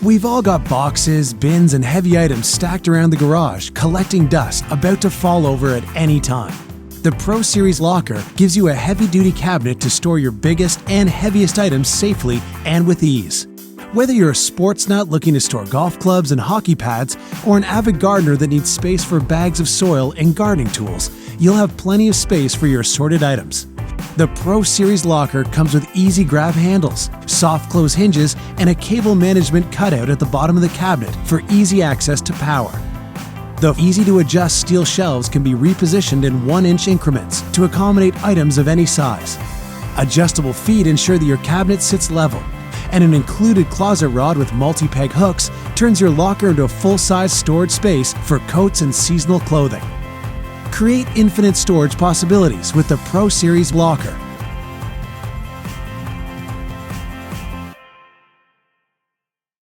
We've all got boxes, bins, and heavy items stacked around the garage, collecting dust, about to fall over at any time. The Pro Series Locker gives you a heavy-duty cabinet to store your biggest and heaviest items safely and with ease. Whether you're a sports nut looking to store golf clubs and hockey pads, or an avid gardener that needs space for bags of soil and gardening tools, you'll have plenty of space for your assorted items. The Pro Series Locker comes with easy grab handles, soft close hinges, and a cable management cutout at the bottom of the cabinet for easy access to power. The easy-to-adjust steel shelves can be repositioned in 1-inch increments to accommodate items of any size. Adjustable feet ensure that your cabinet sits level, and an included closet rod with multi-peg hooks turns your locker into a full-size storage space for coats and seasonal clothing. Create infinite storage possibilities with the Pro Series Locker.